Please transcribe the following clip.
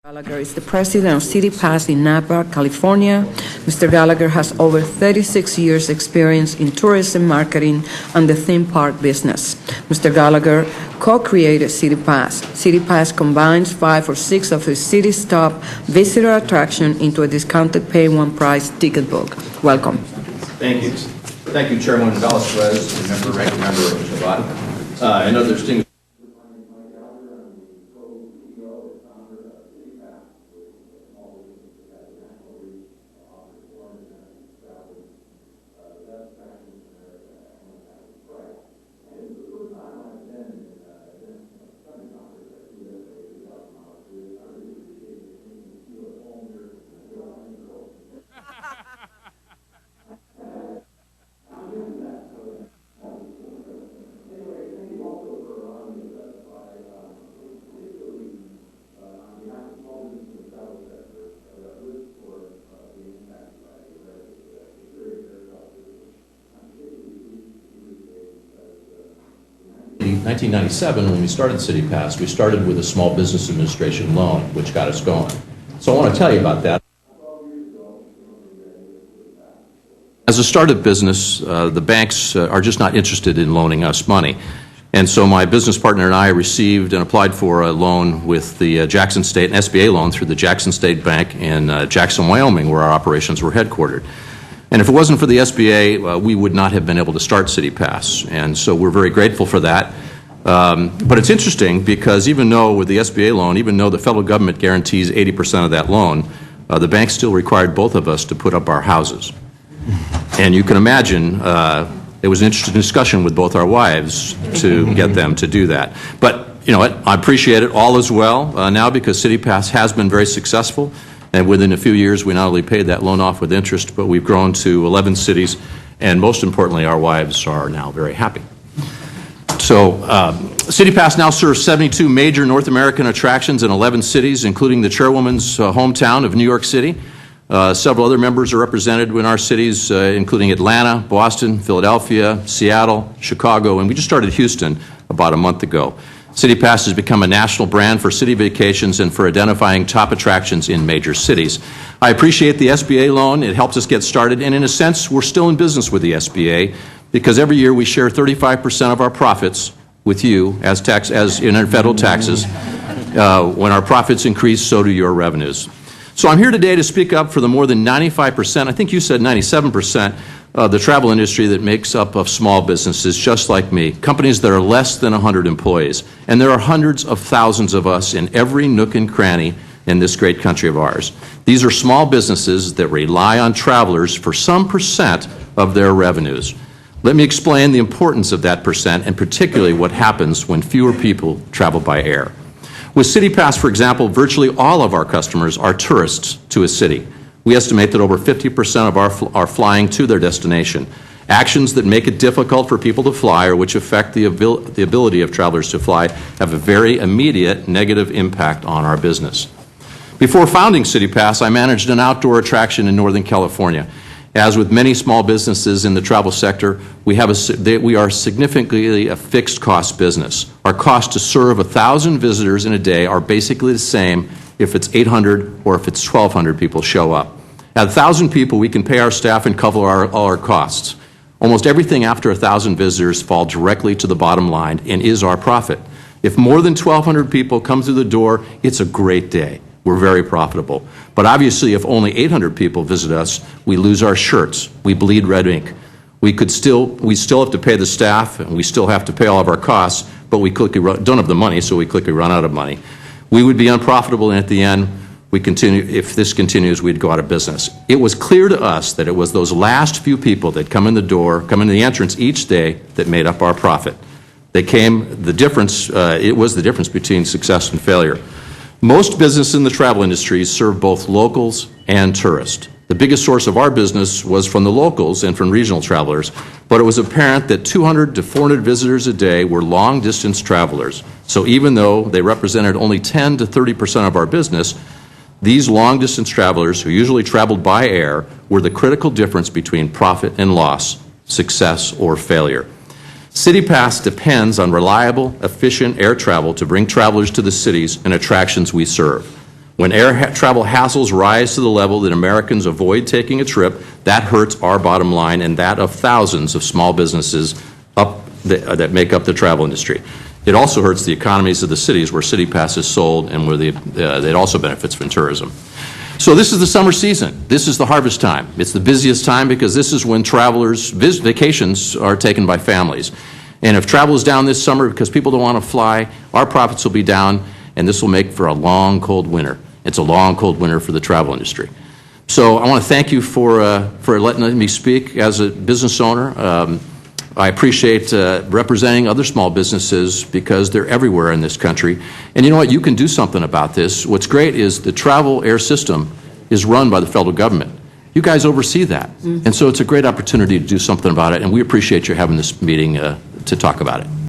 Gallagher is the president of CityPass in Napa, California. Mr. Gallagher has over 36 years' experience in tourism marketing and the theme park business. Mr. Gallagher co-created CityPass. CityPass combines 5 or 6 of the city's top visitor attractions into a discounted pay-one-price ticket book. Welcome. Thank you. Thank you, Chairman Velasquez, and ranking member Shabbat. I know there's things. In 1997, when we started CityPass, we started with a Small Business Administration loan, which got us going. So I want to tell you about that. As a startup business, the banks are just not interested in loaning us money. And so my business partner and I received and applied for a loan with the Jackson State, an SBA loan through the Jackson State Bank in Jackson, Wyoming, where our operations were headquartered. And if it wasn't for the SBA, we would not have been able to start CityPass. And so we're very grateful for that. But it's interesting because even though with the SBA loan, even though the federal government guarantees 80% of that loan, the bank still required both of us to put up our houses. And you can imagine it was an interesting discussion with both our wives to get them to do that. But you know what? I appreciate it. All is well now because CityPass has been very successful. And within a few years, we not only paid that loan off with interest, but we've grown to 11 cities. And most importantly, our wives are now very happy. So CityPass now serves 72 major North American attractions in 11 cities, including the chairwoman's hometown of New York City. Several other members are represented in our cities, including Atlanta, Boston, Philadelphia, Seattle, Chicago, and we just started Houston about a month ago. CityPass has become a national brand for city vacations and for identifying top attractions in major cities. I appreciate the SBA loan. It helps us get started, and in a sense, we're still in business with the SBA because every year we share 35% of our profits with you as in our federal taxes. When our profits increase, so do your revenues. So I'm here today to speak up for the more than 95%, I think you said 97%, of the travel industry that makes up of small businesses just like me, companies that are less than 100 employees. And there are hundreds of thousands of us in every nook and cranny in this great country of ours. These are small businesses that rely on travelers for some percent of their revenues. Let me explain the importance of that percent and particularly what happens when fewer people travel by air. With CityPass, for example, virtually all of our customers are tourists to a city. We estimate that over 50% of are flying to their destination. Actions that make it difficult for people to fly or which affect the ability of travelers to fly have a very immediate negative impact on our business. Before founding CityPass, I managed an outdoor attraction in Northern California. As with many small businesses in the travel sector, we are significantly a fixed cost business. Our cost to serve 1,000 visitors in a day are basically the same if it's 800 or if it's 1,200 people show up. At 1,000 people, we can pay our staff and cover all our costs. Almost everything after 1,000 visitors fall directly to the bottom line and is our profit. If more than 1,200 people come through the door, it's a great day. We're very profitable. But obviously, if only 800 people visit us, we lose our shirts. We bleed red ink. We still have to pay the staff, and we still have to pay all of our costs, but we don't have the money, so we quickly run out of money. We would be unprofitable, and at the end, if this continues, we'd go out of business. It was clear to us that it was those last few people that come in the entrance each day that made up our profit. It was the difference between success and failure. Most businesses in the travel industry serve both locals and tourists. The biggest source of our business was from the locals and from regional travelers, but it was apparent that 200 to 400 visitors a day were long-distance travelers. So even though they represented only 10 to 30% of our business, these long-distance travelers, who usually traveled by air, were the critical difference between profit and loss, success or failure. CityPass depends on reliable, efficient air travel to bring travelers to the cities and attractions we serve. When air travel hassles rise to the level that Americans avoid taking a trip, that hurts our bottom line and that of thousands of small businesses that make up the travel industry. It also hurts the economies of the cities where CityPass is sold and where it also benefits from tourism. So this is the summer season. This is the harvest time. It's the busiest time because this is when travelers' vacations are taken by families. And if travel is down this summer because people don't want to fly, our profits will be down, and this will make for a long, cold winter. It's a long, cold winter for the travel industry. So I want to thank you for letting me speak as a business owner. I appreciate representing other small businesses because they're everywhere in this country. And you know what? You can do something about this. What's great is the travel air system is run by the federal government. You guys oversee that. And so it's a great opportunity to do something about it, and we appreciate you having this meeting to talk about it.